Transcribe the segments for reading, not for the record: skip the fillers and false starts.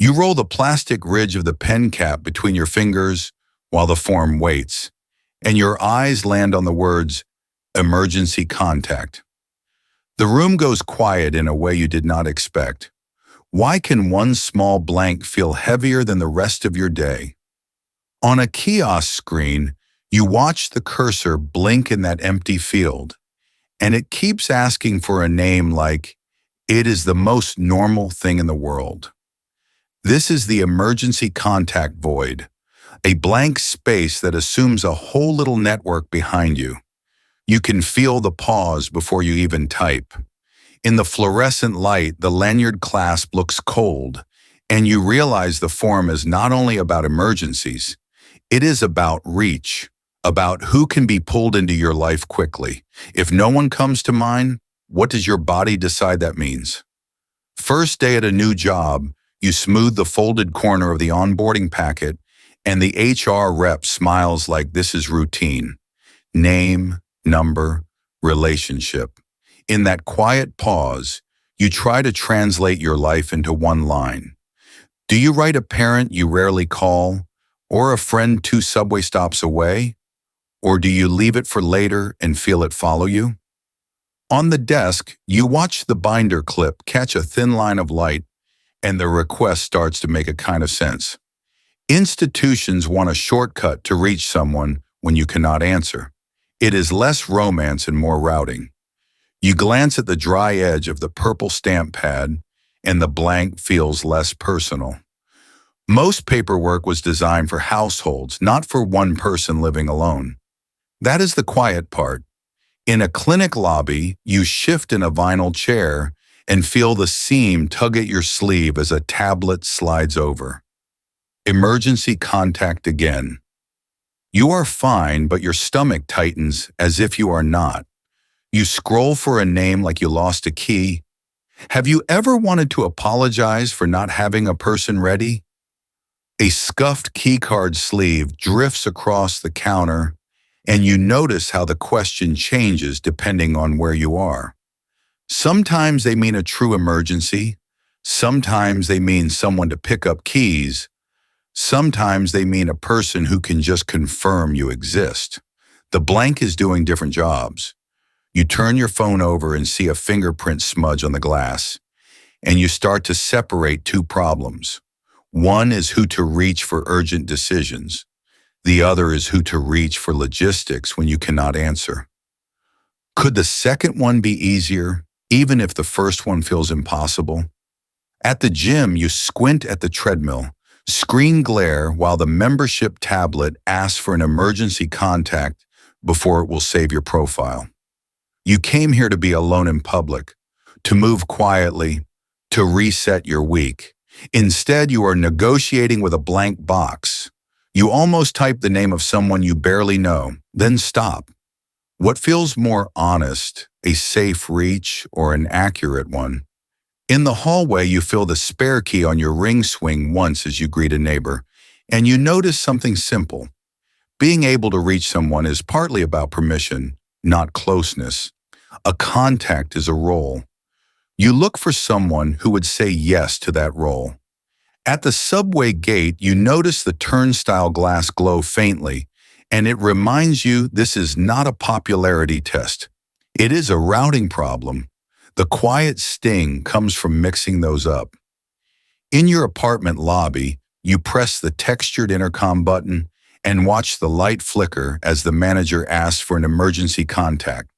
You roll the plastic ridge of the pen cap between your fingers while the form waits, and your eyes land on the words, emergency contact. The room goes quiet in a way you did not expect. Why can one small blank feel heavier than the rest of your day? On a kiosk screen, you watch the cursor blink in that empty field, and it keeps asking for a name like, it is the most normal thing in the world. This is the emergency contact void, a blank space that assumes a whole little network behind you. You can feel the pause before you even type. In the fluorescent light, the lanyard clasp looks cold, and you realize the form is not only about emergencies, it is about reach, about who can be pulled into your life quickly. If no one comes to mind, what does your body decide that means? First day at a new job, you smooth the folded corner of the onboarding packet, and the HR rep smiles like this is routine. Name, number, relationship. In that quiet pause, you try to translate your life into one line. Do you write a parent you rarely call, or a friend 2 subway stops away? Or do you leave it for later and feel it follow you? On the desk, you watch the binder clip catch a thin line of light, and the request starts to make a kind of sense. Institutions want a shortcut to reach someone when you cannot answer. It is less romance and more routing. You glance at the dry edge of the purple stamp pad, and the blank feels less personal. Most paperwork was designed for households, not for one person living alone. That is the quiet part. In a clinic lobby, you shift in a vinyl chair and feel the seam tug at your sleeve as a tablet slides over. Emergency contact again. You are fine, but your stomach tightens as if you are not. You scroll for a name like you lost a key. Have you ever wanted to apologize for not having a person ready? A scuffed keycard sleeve drifts across the counter, and you notice how the question changes depending on where you are. Sometimes they mean a true emergency. Sometimes they mean someone to pick up keys. Sometimes they mean a person who can just confirm you exist. The blank is doing different jobs. You turn your phone over and see a fingerprint smudge on the glass, and you start to separate 2 problems. One is who to reach for urgent decisions. The other is who to reach for logistics when you cannot answer. Could the second one be easier, even if the first one feels impossible? At the gym, you squint at the treadmill, screen glare while the membership tablet asks for an emergency contact before it will save your profile. You came here to be alone in public, to move quietly, to reset your week. Instead, you are negotiating with a blank box. You almost type the name of someone you barely know, then stop. What feels more honest, a safe reach or an accurate one? In the hallway, you feel the spare key on your ring swing once as you greet a neighbor, and you notice something simple. Being able to reach someone is partly about permission, not closeness. A contact is a role. You look for someone who would say yes to that role. At the subway gate, you notice the turnstile glass glow faintly, and it reminds you this is not a popularity test. It is a routing problem. The quiet sting comes from mixing those up. In your apartment lobby, you press the textured intercom button and watch the light flicker as the manager asks for an emergency contact.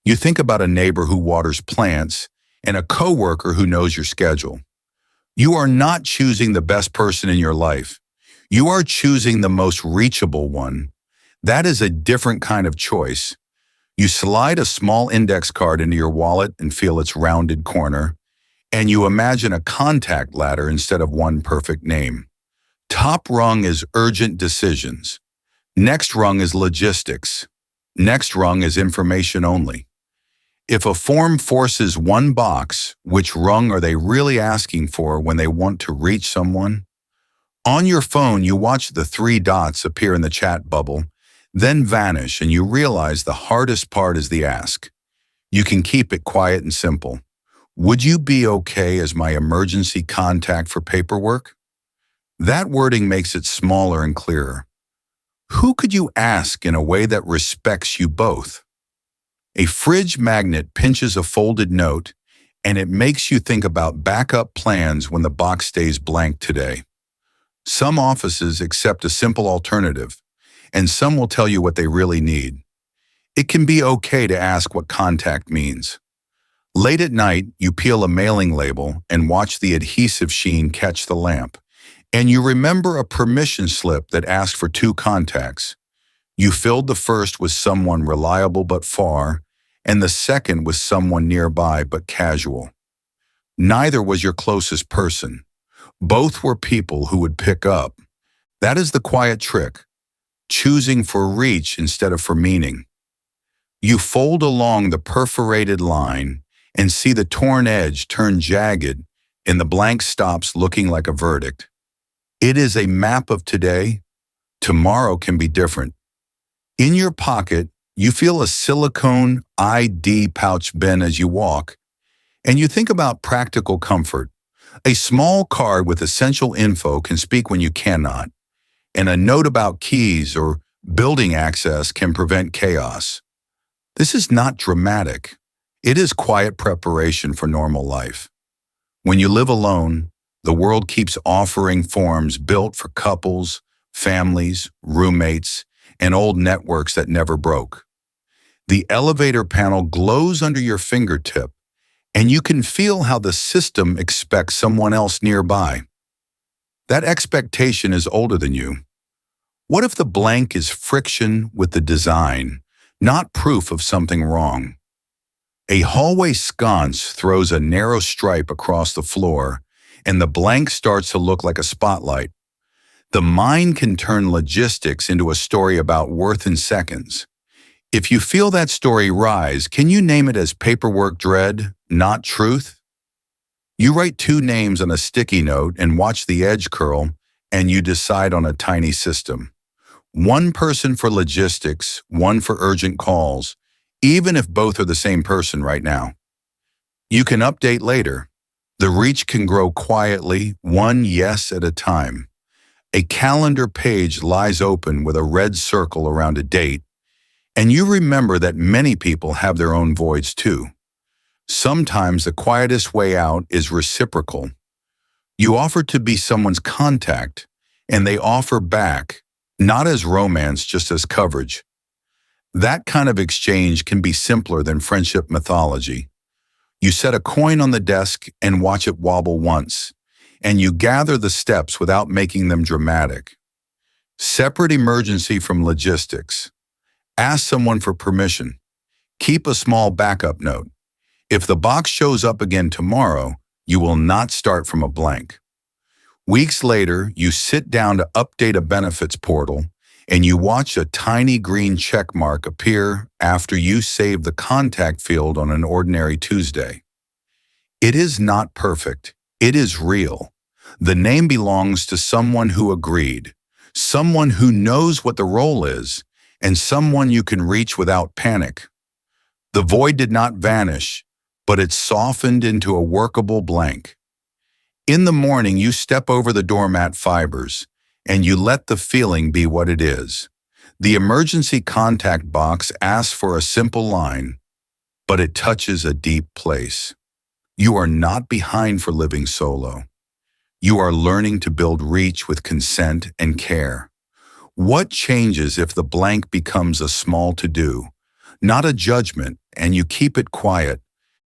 You think about a neighbor who waters plants and a coworker who knows your schedule. You are not choosing the best person in your life. You are choosing the most reachable one. That is a different kind of choice. You slide a small index card into your wallet and feel its rounded corner, and you imagine a contact ladder instead of one perfect name. Top rung is urgent decisions. Next rung is logistics. Next rung is information only. If a form forces one box, which rung are they really asking for when they want to reach someone? On your phone, you watch the 3 dots appear in the chat bubble, then vanish, and you realize the hardest part is the ask. You can keep it quiet and simple. Would you be okay as my emergency contact for paperwork? That wording makes it smaller and clearer. Who could you ask in a way that respects you both? A fridge magnet pinches a folded note, and it makes you think about backup plans when the box stays blank today. Some offices accept a simple alternative, and some will tell you what they really need. It can be okay to ask what contact means. Late at night, you peel a mailing label and watch the adhesive sheen catch the lamp, and you remember a permission slip that asked for 2 contacts. You filled the first with someone reliable but far, and the second with someone nearby but casual. Neither was your closest person. Both were people who would pick up. That is the quiet trick, choosing for reach instead of for meaning. You fold along the perforated line and see the torn edge turn jagged, and the blank stops looking like a verdict. It is a map of today. Tomorrow can be different. In your pocket, you feel a silicone ID pouch bend as you walk, and you think about practical comfort. A small card with essential info can speak when you cannot, and a note about keys or building access can prevent chaos. This is not dramatic. It is quiet preparation for normal life. When you live alone, the world keeps offering forms built for couples, families, roommates, and old networks that never broke. The elevator panel glows under your fingertip, and you can feel how the system expects someone else nearby. That expectation is older than you. What if the blank is friction with the design, not proof of something wrong? A hallway sconce throws a narrow stripe across the floor, and the blank starts to look like a spotlight. The mind can turn logistics into a story about worth in seconds. If you feel that story rise, can you name it as paperwork dread, not truth? You write 2 names on a sticky note and watch the edge curl, and you decide on a tiny system. 1 person for logistics, 1 for urgent calls, even if both are the same person right now. You can update later. The reach can grow quietly, 1 yes at a time. A calendar page lies open with a red circle around a date, and you remember that many people have their own voids too. Sometimes the quietest way out is reciprocal. You offer to be someone's contact, and they offer back, not as romance, just as coverage. That kind of exchange can be simpler than friendship mythology. You set a coin on the desk and watch it wobble once, and you gather the steps without making them dramatic. Separate emergency from logistics. Ask someone for permission. Keep a small backup note. If the box shows up again tomorrow, you will not start from a blank. Weeks later, you sit down to update a benefits portal, and you watch a tiny green check mark appear after you save the contact field on an ordinary Tuesday. It is not perfect. It is real. The name belongs to someone who agreed, someone who knows what the role is, and someone you can reach without panic. The void did not vanish, but it softened into a workable blank. In the morning, you step over the doormat fibers, and you let the feeling be what it is. The emergency contact box asks for a simple line, but it touches a deep place. You are not behind for living solo. You are learning to build reach with consent and care. What changes if the blank becomes a small to-do, not a judgment, and you keep it quiet,